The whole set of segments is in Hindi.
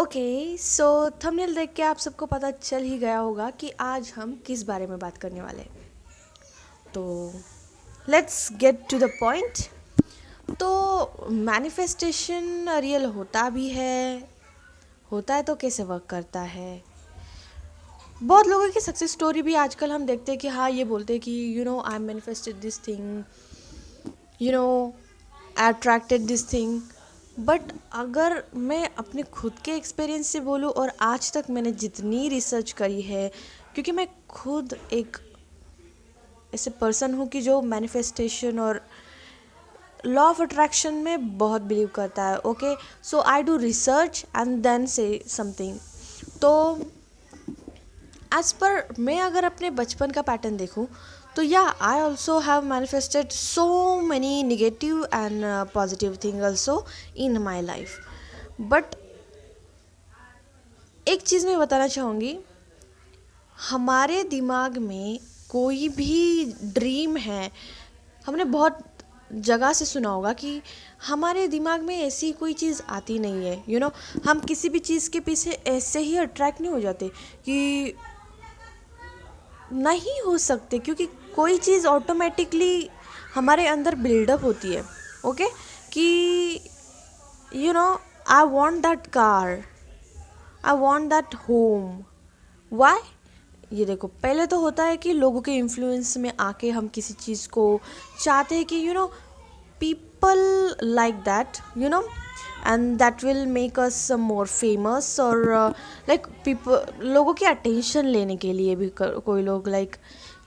ओके सो थंबनेल देख के आप सबको पता चल ही गया होगा कि आज हम किस बारे में बात करने वाले हैं। तो let's get to the point. तो मैनिफेस्टेशन रियल होता है तो कैसे वर्क करता है। बहुत लोगों की सक्सेस स्टोरी भी आजकल हम देखते हैं कि हाँ ये बोलते हैं कि आई manifested this thing, you know I attracted this thing. But अगर मैं अपने खुद के एक्सपीरियंस से बोलूँ और आज तक मैंने जितनी रिसर्च करी है, क्योंकि मैं खुद एक ऐसे पर्सन हूँ कि जो मैनिफेस्टेशन और लॉ ऑफ अट्रैक्शन में बहुत बिलीव करता है। Okay, so I do research and then say something. तो एज पर मैं अगर अपने बचपन का पैटर्न देखूँ तो या आई also have manifested so many negative and positive thing also in my life. But एक चीज़ मैं बताना चाहूँगी, हमारे दिमाग में कोई भी ड्रीम है, हमने बहुत जगह से सुना होगा कि हमारे दिमाग में ऐसी कोई चीज़ आती नहीं है। हम किसी भी चीज़ के पीछे ऐसे ही अट्रैक्ट नहीं हो जाते कि नहीं हो सकते, क्योंकि कोई चीज़ ऑटोमेटिकली हमारे अंदर बिल्डअप होती है। ओके, कि I want that car, I want that home. Why? ये देखो, पहले तो होता है कि लोगों के इन्फ्लुएंस में आके हम किसी चीज़ को चाहते हैं कि people like that, and that will make us more famous. और लाइक पीपल लोगों की अटेंशन लेने के लिए भी कोई लोग लाइक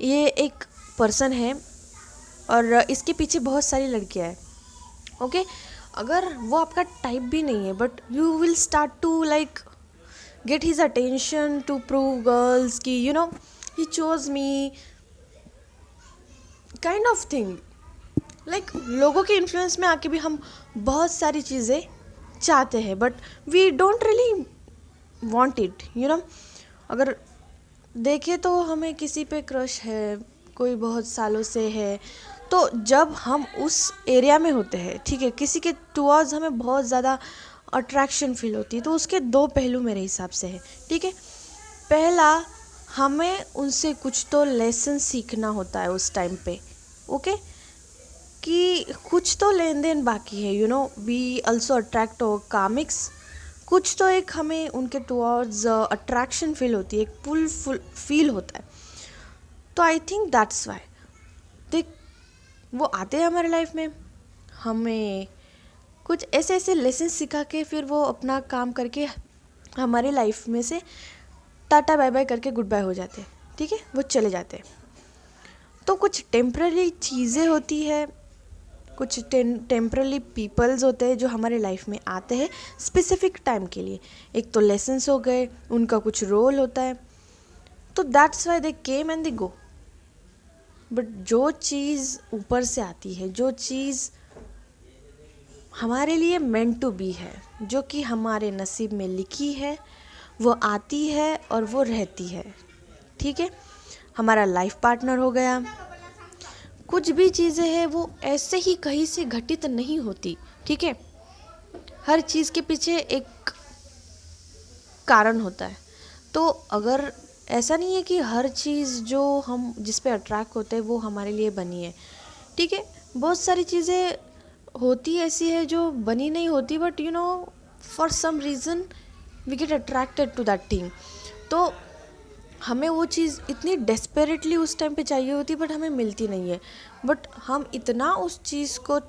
ये एक पर्सन है और इसके पीछे बहुत सारी लड़कियां हैं। ओके, अगर वो आपका टाइप भी नहीं है but you will start to like get his attention to prove girls कि he chose me kind of thing। like लोगों के इन्फ्लुएंस में आके भी हम बहुत सारी चीज़ें चाहते हैं but we don't really want it. अगर देखें तो हमें किसी पे क्रश है, कोई बहुत सालों से है, तो जब हम उस एरिया में होते हैं, ठीक है, किसी के टुवर्ड्स हमें बहुत ज़्यादा अट्रैक्शन फील होती है, तो उसके दो पहलू मेरे हिसाब से है। ठीक है, पहला, हमें उनसे कुछ तो लेसन सीखना होता है उस टाइम पे। ओके, कि कुछ तो लेन देन बाकी है, वी ऑल्सो अट्रैक्ट हो कामिक्स, कुछ तो एक हमें उनके टुवर्ड्स अट्रैक्शन फील होती है, एक पुल फुल फील होता है। तो आई थिंक दैट्स वाई देख वो आते हैं हमारे लाइफ में, हमें कुछ ऐसे ऐसे लेसन सिखा के फिर वो अपना काम करके हमारी लाइफ में से टाटा बाय बाय करके गुड बाय हो जाते हैं। ठीक है, वो चले जाते हैं। तो कुछ टेम्पररी चीज़ें होती है, कुछ टेम्पररी पीपल्स होते हैं जो हमारे लाइफ में आते हैं स्पेसिफिक टाइम के लिए। एक तो लेसन्स हो गए, उनका कुछ रोल होता है, तो that's why they came and they go. But जो चीज़ ऊपर से आती है, जो चीज़ हमारे लिए मेंट टू बी है, जो कि हमारे नसीब में लिखी है, वो आती है और वो रहती है। ठीक है, हमारा लाइफ पार्टनर हो गया, कुछ भी चीज़ें हैं वो ऐसे ही कहीं से घटित नहीं होती। ठीक है, हर चीज़ के पीछे एक कारण होता है। तो अगर ऐसा नहीं है कि हर चीज़ जो हम जिस पे अट्रैक्ट होते हैं वो हमारे लिए बनी है। ठीक है, बहुत सारी चीज़ें होती ऐसी है जो बनी नहीं होती, but for some reason we get attracted to that thing. तो हमें वो चीज़ इतनी डेस्परेटली उस टाइम पे चाहिए होती, बट हमें मिलती नहीं है। बट हम इतना उस चीज़ को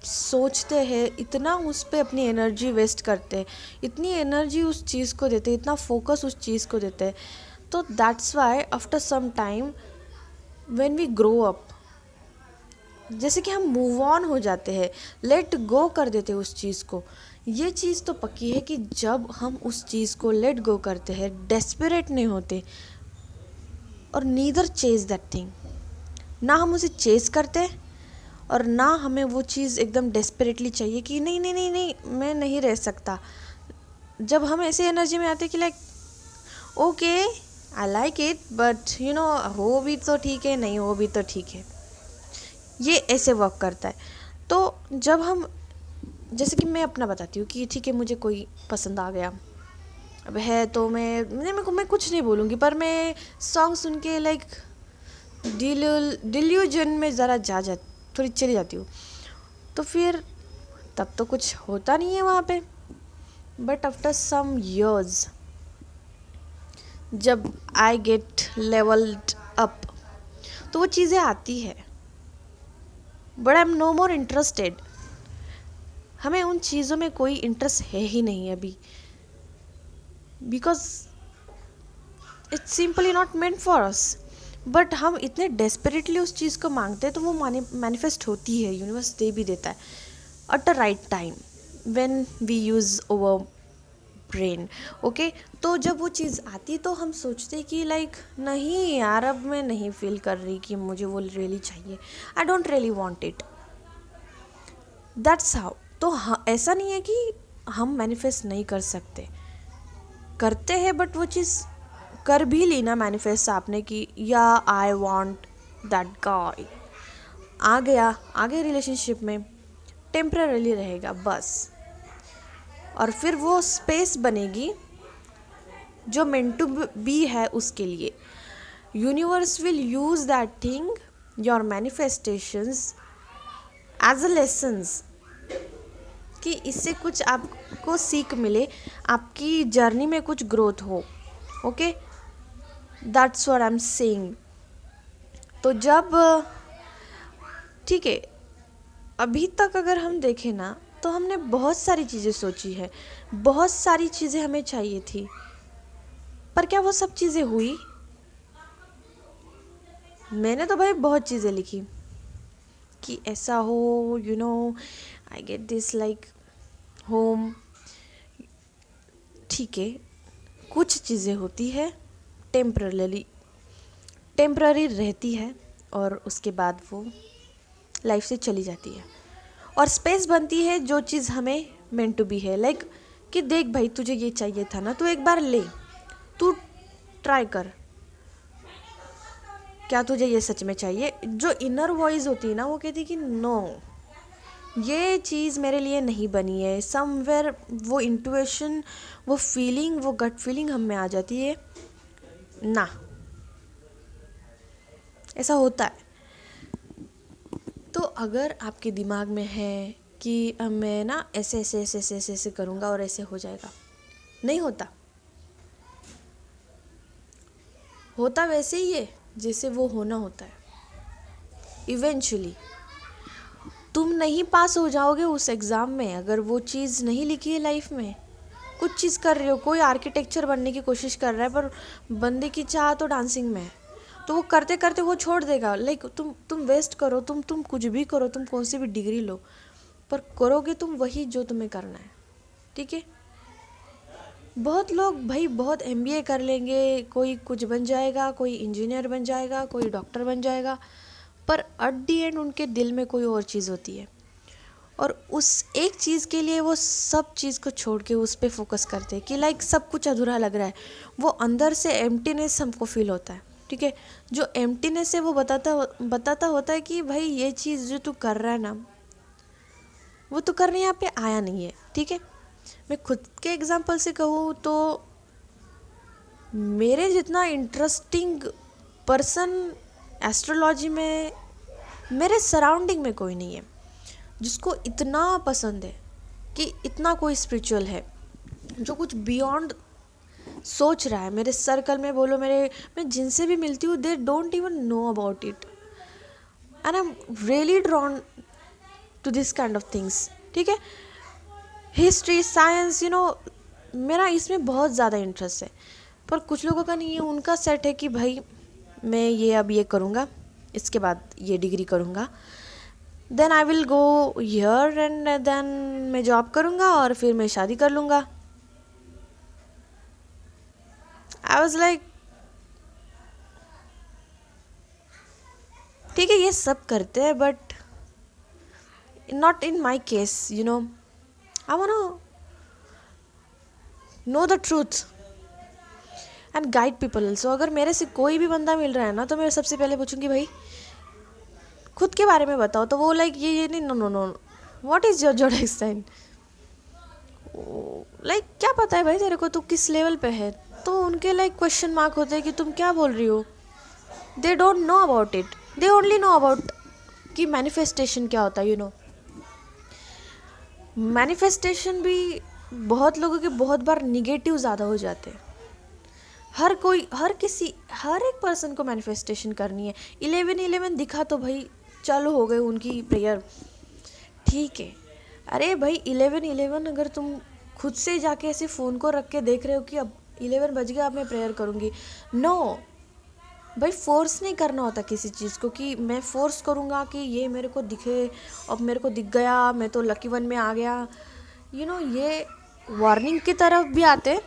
सोचते हैं, इतना उस पर अपनी एनर्जी वेस्ट करते हैं, इतनी एनर्जी उस चीज़ को देते हैं, इतना फोकस उस चीज़ को देते हैं। तो that's why after some time when we grow up, जैसे कि हम मूव ऑन हो जाते हैं, लेट गो कर देते हैं उस चीज़ को। ये चीज़ तो पक्की है कि जब हम उस चीज़ को लेट गो करते हैं, डेस्परेट नहीं होते और नीदर चेज दैट थिंग, ना हम उसे चेज करते और ना हमें वो चीज़ एकदम डेस्परेटली चाहिए कि नहीं नहीं नहीं नहीं मैं नहीं रह सकता। जब हम ऐसे एनर्जी में आते हैं कि like okay I like it, but हो भी तो ठीक है, नहीं हो भी तो ठीक है, ये ऐसे वर्क करता है। तो जब हम, जैसे कि मैं अपना बताती हूँ कि ठीक है, मुझे कोई पसंद आ गया, अब है तो मैं कुछ नहीं बोलूँगी, पर मैं सॉन्ग सुन के लाइक डिल्यूजन में ज़रा थोड़ी चली जाती हूँ। तो फिर तब तो कुछ होता नहीं है वहाँ पे, बट आफ्टर सम इयर्स जब आई गेट लेवल्ड अप तो वो चीज़ें आती है, but I am no more interested. हमें उन चीज़ों में कोई इंटरेस्ट है ही नहीं अभी, because it's simply not meant for us. But हम इतने डेस्परेटली उस चीज़ को मांगते हैं तो वो मैनिफेस्ट होती है, यूनिवर्स दे भी देता है at the right time when we use over brain. Okay, तो जब वो चीज़ आती तो हम सोचते कि लाइक नहीं यार, अब मैं नहीं फील कर रही कि मुझे वो रियली चाहिए, I don't really want it, that's how. तो हाँ, ऐसा नहीं है कि हम मैनिफेस्ट नहीं कर सकते, करते हैं, बट वो चीज़ कर भी ली ना मैनिफेस्ट आपने कि या आई वांट दैट गाय, आ गया आगे रिलेशनशिप में, टेम्पररीली रहेगा बस, और फिर वो स्पेस बनेगी जो मेंट टू बी है उसके लिए। Universe will use that thing, your manifestations as a lessons, कि इससे कुछ आपको सीख मिले, आपकी जर्नी में कुछ ग्रोथ हो। Okay, that's what I am saying. तो जब ठीक है, अभी तक अगर हम देखें ना तो हमने बहुत सारी चीज़ें सोची है, बहुत सारी चीज़ें हमें चाहिए थी, पर क्या वो सब चीज़ें हुई? मैंने तो भाई बहुत चीज़ें लिखी कि ऐसा हो, you know I get this like home. ठीक है, कुछ चीज़ें होती है टेम्पररी रहती है, और उसके बाद वो लाइफ से चली जाती है, और स्पेस बनती है जो चीज़ हमें मेंट टू बी है। लाइक कि देख भाई, तुझे ये चाहिए था ना, तू एक बार ले, तू ट्राई कर, क्या तुझे ये सच में चाहिए? जो इनर वॉइस होती है ना, वो कहती है कि नो, ये चीज़ मेरे लिए नहीं बनी है। समवेयर वो इंट्यूशन, वो फीलिंग, वो गट फीलिंग हम में आ जाती है ना, ऐसा होता है। तो अगर आपके दिमाग में है कि अब मैं ना ऐसे ऐसे ऐसे ऐसे ऐसे ऐसे करूँगा और ऐसे हो जाएगा, नहीं होता। होता वैसे ही है जैसे वो होना होता है। इवेंचुअली तुम नहीं पास हो जाओगे उस एग्ज़ाम में अगर वो चीज़ नहीं लिखी है लाइफ में। कुछ चीज़ कर रहे हो, कोई आर्किटेक्चर बनने की कोशिश कर रहा है, पर बंदे की चाह तो डांसिंग में है, तो वो करते करते वो छोड़ देगा। लाइक तुम वेस्ट करो, तुम कुछ भी करो, तुम कौन सी भी डिग्री लो, पर करोगे तुम वही जो तुम्हें करना है। ठीक है, बहुत लोग भाई बहुत MBA कर लेंगे, कोई कुछ बन जाएगा, कोई इंजीनियर बन जाएगा, कोई डॉक्टर बन जाएगा, पर एट दी एंड उनके दिल में कोई और चीज़ होती है, और उस एक चीज़ के लिए वो सब चीज़ को छोड़ के उस पर फोकस करते हैं कि लाइक सब कुछ अधूरा लग रहा है। वो अंदर से एम्प्टीनेस हमको फील होता है। ठीक है, जो एम्प्टीनेस है वो बताता होता है कि भाई ये चीज़ जो तू कर रहा है ना, वो तो करने यहाँ पे आया नहीं है। ठीक है, मैं खुद के एग्जांपल से कहूँ तो मेरे जितना इंटरेस्टिंग पर्सन एस्ट्रोलॉजी में मेरे सराउंडिंग में कोई नहीं है जिसको इतना पसंद है कि इतना कोई स्पिरिचुअल है जो कुछ बियॉन्ड सोच रहा है। मेरे सर्कल में बोलो, मैं जिनसे भी मिलती हूँ, they don't even know about it, and I am really drawn to this kind of things. ठीक है, हिस्ट्री, साइंस, मेरा इसमें बहुत ज़्यादा इंटरेस्ट है, पर कुछ लोगों का नहीं है। उनका सेट है कि भाई मैं ये अब ये करूँगा, इसके बाद ये डिग्री करूँगा, then I will go here and then मैं जॉब करूँगा और फिर मैं शादी कर लूँगा। आई वॉज लाइक ठीक है, ये सब करते हैं, but not in my case. I want know the truth and guide people also. अगर मेरे से कोई भी बंदा मिल रहा है ना, तो मैं सबसे पहले पूछूंगी भाई खुद के बारे में बताओ, तो वो लाइक ये नहीं, no no no, what is your zodiac sign, like क्या क्या पता है भाई तेरे को तू किस लेवल पे है, तो उनके लाइक क्वेश्चन मार्क होते हैं कि तुम क्या बोल रही हो। They don't know about it, they only know about कि मैनिफेस्टेशन क्या होता है, यू नो। मैनिफेस्टेशन भी बहुत लोगों के बहुत बार निगेटिव ज़्यादा हो जाते हैं। हर एक पर्सन को मैनिफेस्टेशन करनी है। 11 दिखा तो भाई चालू हो गए उनकी प्रेयर, ठीक है। अरे भाई 11 अगर तुम खुद से जाके ऐसे फ़ोन को रख के देख रहे हो कि अब 11 बज गया, अब मैं प्रेयर करूँगी, नो भाई। फोर्स नहीं करना होता किसी चीज़ को कि मैं फोर्स करूँगा कि ये मेरे को दिखे, अब मेरे को दिख गया, मैं तो लकी वन में आ गया, यू नो। ये वार्निंग की तरफ भी आते हैं,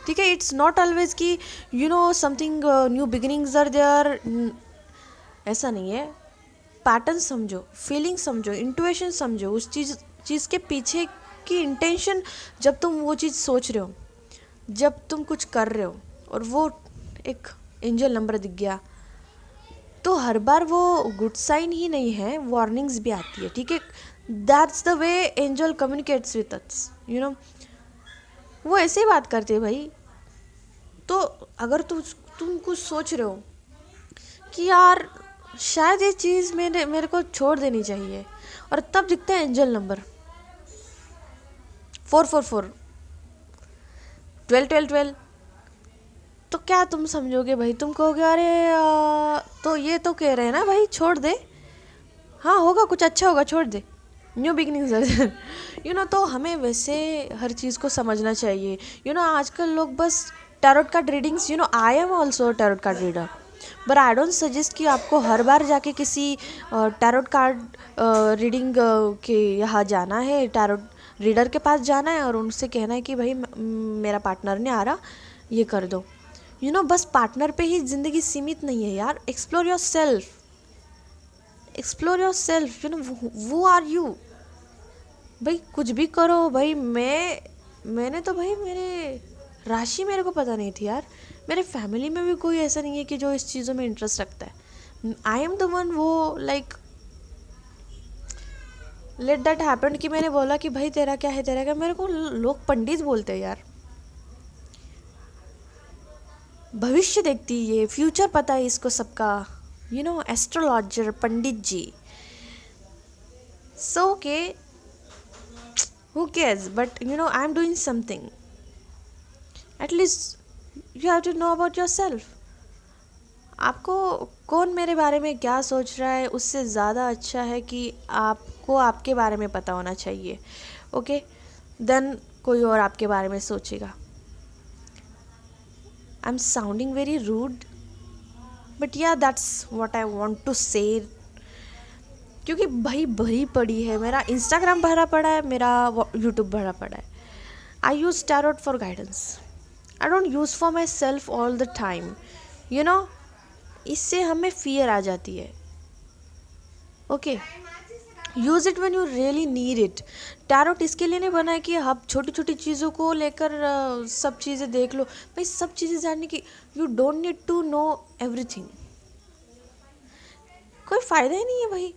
ठीक है। इट्स नॉट ऑलवेज कि you know something new beginnings are there, ऐसा नहीं है। पैटर्न समझो, फीलिंग समझो, इंट्यूशन समझो, उस चीज़ के पीछे की इंटेंशन। जब तुम वो चीज़ सोच रहे हो, जब तुम कुछ कर रहे हो और वो एक एंजल नंबर दिख गया, तो हर बार वो गुड साइन ही नहीं है, वार्निंग्स भी आती है, ठीक है। That's the way angel communicates with us, you know. वो ऐसे ही बात करते हैं भाई। तो अगर तुम कुछ सोच रहे हो कि यार शायद ये चीज़ मेरे को छोड़ देनी चाहिए, और तब दिखता है एंजल नंबर 444 12 12 12, तो क्या तुम समझोगे भाई? तुम कहोगे अरे तो ये तो कह रहे हैं ना भाई छोड़ दे, हाँ होगा कुछ अच्छा होगा, छोड़ दे, न्यू बिगिनिंग्स यू नो। तो हमें वैसे हर चीज़ को समझना चाहिए, यू नो। आजकल लोग बस tarot card readings, you know, I am also tarot card reader, but I don't suggest कि आपको हर बार जाके किसी टैरोट कार्ड रीडिंग के यहाँ जाना है, टैरोट रीडर के पास जाना है और उनसे कहना है कि भाई मेरा पार्टनर नहीं आ रहा, ये कर दो, यू नो। बस पार्टनर पे ही ज़िंदगी सीमित नहीं है यार। Explore your self, explore your self, you know. वो आर यू भाई, कुछ भी करो भाई। मैंने तो भाई मेरे राशि मेरे को पता नहीं थी यार। मेरे फैमिली में भी कोई ऐसा नहीं है कि जो इस चीज़ों में इंटरेस्ट रखता है। आई एम द वन वो लाइक लेट दैट हैपन कि मैंने बोला कि भाई तेरा क्या है, तेरा क्या। मेरे को लोग पंडित बोलते हैं यार, भविष्य देखती है, फ्यूचर पता है इसको सबका, you know, astrologer, pandit ji. So okay, who cares, but you know I'm doing something, at least you have to know about yourself. आपको कौन मेरे बारे में क्या सोच रहा है उससे ज़्यादा अच्छा है कि आपको आपके बारे में पता होना चाहिए, ओके, देन कोई और आपके बारे में सोचेगा। I am sounding very rude, but yeah that's what I want to say, क्योंकि भाई भरी पड़ी है, मेरा इंस्टाग्राम भरा पड़ा है, मेरा यूट्यूब भरा पड़ा है। I use tarot for guidance, I don't use for myself all the time, you know. इससे हमें फियर आ जाती है, okay. Use it when you really need it. Tarot इसके लिए नहीं बना है कि आप छोटी छोटी चीज़ों को लेकर सब चीज़ें देख लो भाई। सब चीज़ें जानने की, you don't need to know everything, कोई फ़ायदा ही नहीं है भाई।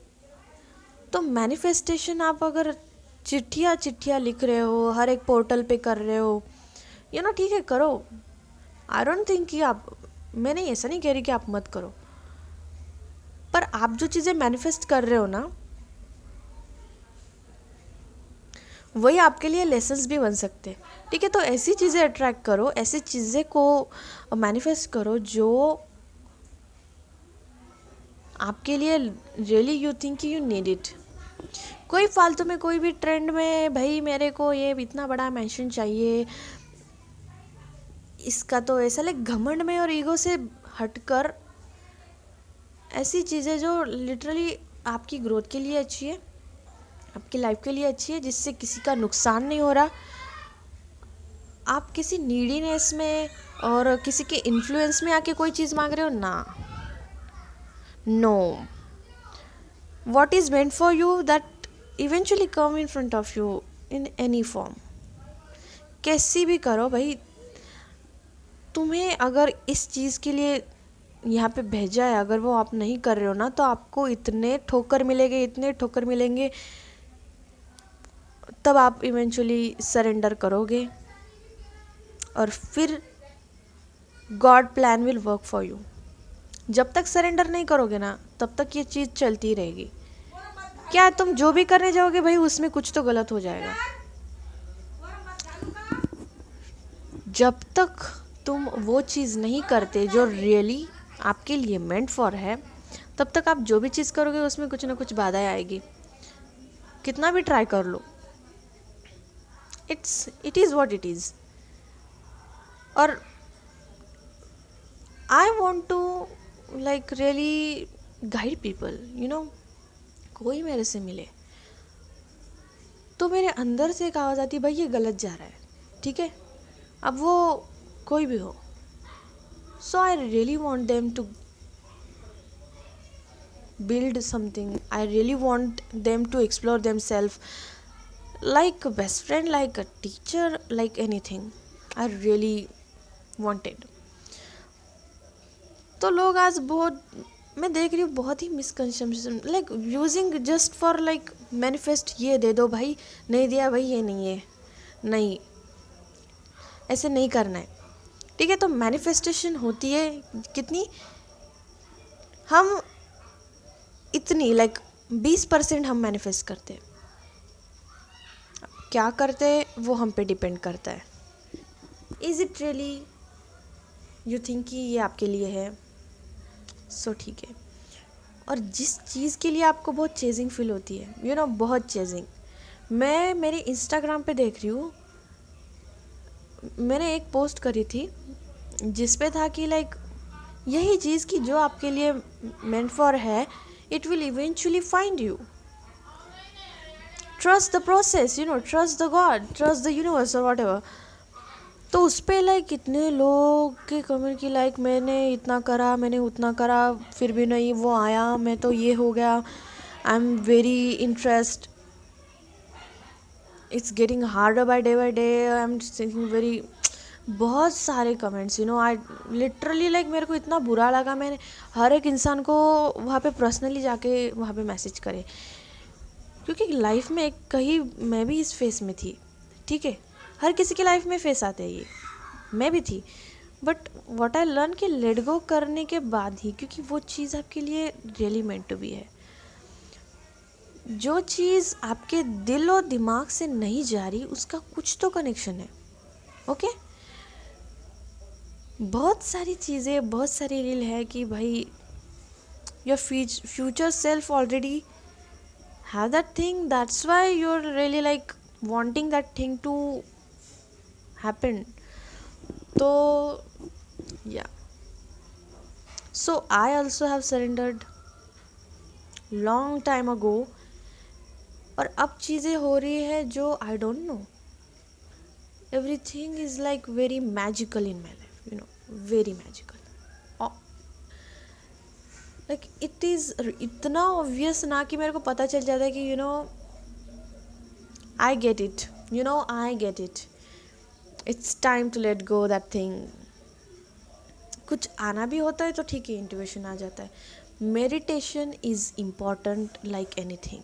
तो मैनिफेस्टेशन आप अगर चिट्ठियाँ लिख रहे हो, हर एक पोर्टल पे कर रहे हो, यू नो, ठीक है करो। आई डोंट थिंक कि आप, मैंने ऐसा नहीं कह रही कि आप मत करो, पर आप जो चीज़ें मैनिफेस्ट कर रहे हो ना, वही आपके लिए लेसन्स भी बन सकते हैं, ठीक है। तो ऐसी चीज़ें अट्रैक्ट करो, ऐसी चीज़ें को मैनिफेस्ट करो जो आपके लिए really you think you need it. कोई फालतू में कोई भी ट्रेंड में भाई मेरे को ये इतना बड़ा मेंशन चाहिए, इसका तो ऐसा लाइक घमंड में और ईगो से हटकर ऐसी चीज़ें जो लिटरली आपकी ग्रोथ के लिए अच्छी है, आपकी लाइफ के लिए अच्छी है, जिससे किसी का नुकसान नहीं हो रहा। आप किसी नीडीनेस में और किसी के इन्फ्लुएंस में आके कोई चीज़ मांग रहे हो ना, no. what is meant for you that eventually come in front of you in any form. कैसी भी करो भाई, तुम्हें अगर इस चीज़ के लिए यहाँ पे भेजा है, अगर वो आप नहीं कर रहे हो ना, तो आपको इतने ठोकर मिलेंगे, इतने ठोकर मिलेंगे, तब आप इवेंचुअली सरेंडर करोगे। और फिर God plan will work for you. जब तक सरेंडर नहीं करोगे ना तब तक ये चीज़ चलती रहेगी। क्या तुम जो भी करने जाओगे भाई उसमें कुछ तो गलत हो जाएगा। जब तक तुम वो चीज़ नहीं करते जो रियली आपके लिए मेंट फॉर है, तब तक आप जो भी चीज़ करोगे उसमें कुछ ना कुछ बाधाएं आएगी। कितना भी ट्राई कर लो, it is what it is. और I want to like really guide people, कोई मेरे से मिले तो मेरे अंदर से एक आवाज़ आती है, भाई ये गलत जा रहा है, ठीक है, अब वो कोई भी हो। So I really want them to build something. I really want them to explore themselves, like a best friend, like a teacher, like anything. I really wanted. तो लोग आज बहुत, मैं देख रही हूँ बहुत ही misconception, like using just for like manifest, ये दे दो भाई, नहीं दिया भाई ये नहीं है, नहीं ऐसे नहीं करना है, ठीक है। तो मैनिफेस्टेशन होती है कितनी, हम इतनी लाइक 20% हम मैनिफेस्ट करते हैं, क्या करते हैं वो हम पे डिपेंड करता है। Is it really you think कि ये आपके लिए है, सो ठीक है। और जिस चीज़ के लिए आपको बहुत चेजिंग फील होती है, बहुत चेजिंग, मैं मेरे इंस्टाग्राम पे देख रही हूँ, मैंने एक पोस्ट करी थी जिस पे था कि लाइक यही चीज़ की जो आपके लिए मेंट फॉर है, it will eventually find you. Trust the process, trust the God, trust the universe or whatever. तो उस पर लाइक कितने लोग के कमेंट की, लाइक मैंने इतना करा, मैंने उतना करा, फिर भी नहीं वो आया, मैं तो ये हो गया, आई am very interest, it's getting harder by day, I am thinking very, बहुत सारे कमेंट्स, आई लिटरली लाइक मेरे को इतना बुरा लगा, मैंने हर एक इंसान को वहाँ पे पर्सनली जाके वहाँ पे मैसेज करे, क्योंकि लाइफ में कहीं मैं भी इस फेस में थी, ठीक है, हर किसी के लाइफ में फेस आते हैं ये, मैं भी थी, बट व्हाट आई लर्न कि लेट गो करने के बाद ही, क्योंकि वो चीज़ आपके लिए रियली मेंट टू बी है। जो चीज़ आपके दिल और दिमाग से नहीं जा रही उसका कुछ तो कनेक्शन है, ओके। बहुत सारी चीज़ें, बहुत सारी रील है कि भाई your future self already have that thing, that's why you are really like wanting that thing to happen. तो yeah so I also have surrendered long time ago, और अब चीज़ें हो रही है जो I don't know, everything is like very magical in my life, very magical. Like it is इतना obvious ना कि मेरे को पता चल जाता है कि I get it, I get it, it's time to let go that thing. कुछ आना भी होता है तो ठीक है, इंट्यूशन आ जाता है। Meditation is important like anything.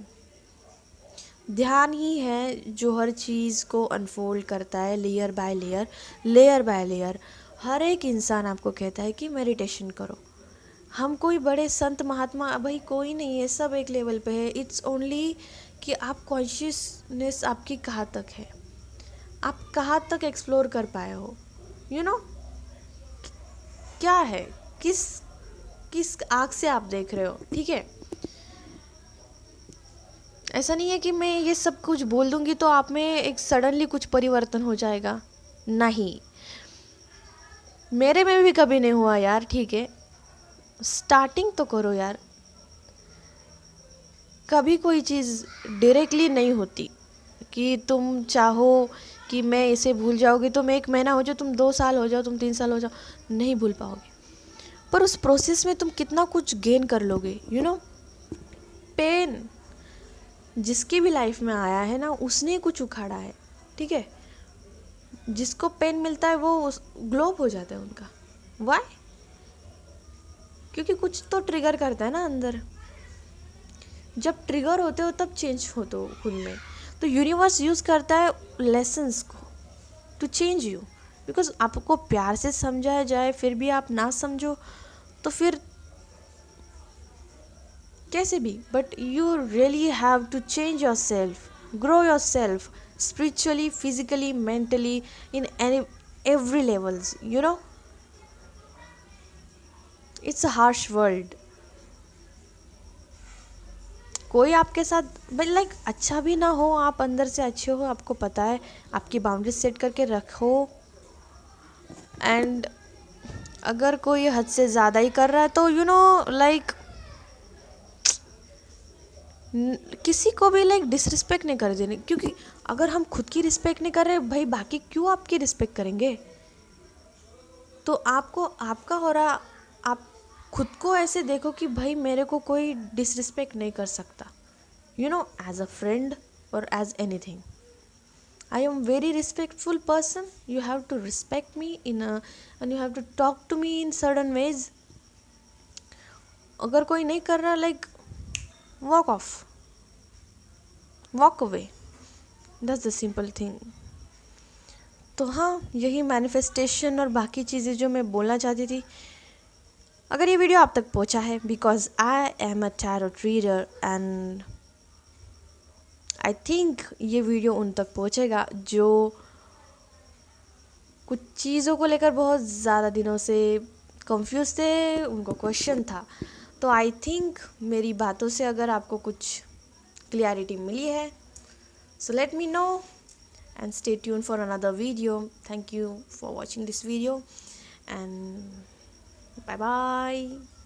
ध्यान ही है जो हर चीज़ को अनफोल्ड करता है, लेयर बाय लेयर। हर एक इंसान आपको कहता है कि मेडिटेशन करो। हम कोई बड़े संत महात्मा भाई कोई नहीं है, सब एक लेवल पे है। इट्स ओनली कि आप कॉन्शियसनेस आपकी कहाँ तक है, आप कहाँ तक एक्सप्लोर कर पाए हो, क्या है, किस आँख से आप देख रहे हो, ठीक है। ऐसा नहीं है कि मैं ये सब कुछ बोल दूंगी तो आप में एक सडनली कुछ परिवर्तन हो जाएगा, नहीं, मेरे में भी कभी नहीं हुआ यार, ठीक है। स्टार्टिंग तो करो यार, कभी कोई चीज़ डायरेक्टली नहीं होती कि तुम चाहो कि मैं इसे भूल जाओगे, तुम 1 महीना हो जाओ, तुम 2 साल हो जाओ, तुम 3 साल हो जाओ, नहीं भूल पाओगे। पर उस प्रोसेस में तुम कितना कुछ गेन कर लोगे, पेन जिसकी भी लाइफ में आया है ना, उसने कुछ उखाड़ा है, ठीक है। जिसको पेन मिलता है वो ग्लोब हो जाता है उनका, वाई, क्योंकि कुछ तो ट्रिगर करता है ना अंदर। जब ट्रिगर होते हो तब चेंज होते हो खुद में। तो यूनिवर्स यूज़ करता है लेसन्स को टू चेंज यू, बिकॉज आपको प्यार से समझाया जाए फिर भी आप ना समझो तो फिर कैसे भी. But you really have to change yourself, grow yourself spiritually, physically, mentally, in every levels, you know. It's a harsh world. कोई आपके साथ भाई लाइक अच्छा भी ना हो, आप अंदर से अच्छे हो, आपको पता है, आपकी बाउंड्री सेट करके रखो. एंड अगर कोई हद से ज़्यादा ही कर रहा है तो यू नो लाइक किसी को भी लाइक डिसरिस्पेक्ट नहीं कर देनी, क्योंकि अगर हम खुद की रिस्पेक्ट नहीं कर रहे भाई बाकी क्यों आपकी रिस्पेक्ट करेंगे. तो आपको आपका हो रहा, आप खुद को ऐसे देखो कि भाई मेरे को कोई डिसरिस्पेक्ट नहीं कर सकता, you know, as a friend और as anything. I am very respectful person, you have to respect me in and you have to talk to me in certain ways. अगर कोई नहीं कर रहा like walk off, walk away, that's the simple thing. तो हाँ, यही मैनिफेस्टेशन और बाकी चीज़ें जो मैं बोलना चाहती थी. अगर ये वीडियो आप तक पहुंचा है because I am a tarot reader and I think ये वीडियो उन तक पहुंचेगा जो कुछ चीज़ों को लेकर बहुत ज़्यादा दिनों से कंफ्यूज थे, उनको क्वेश्चन था. तो आई थिंक मेरी बातों से अगर आपको कुछ क्लियरिटी मिली है, so let me know and stay tuned for another video. Thank you for watching this video and bye bye.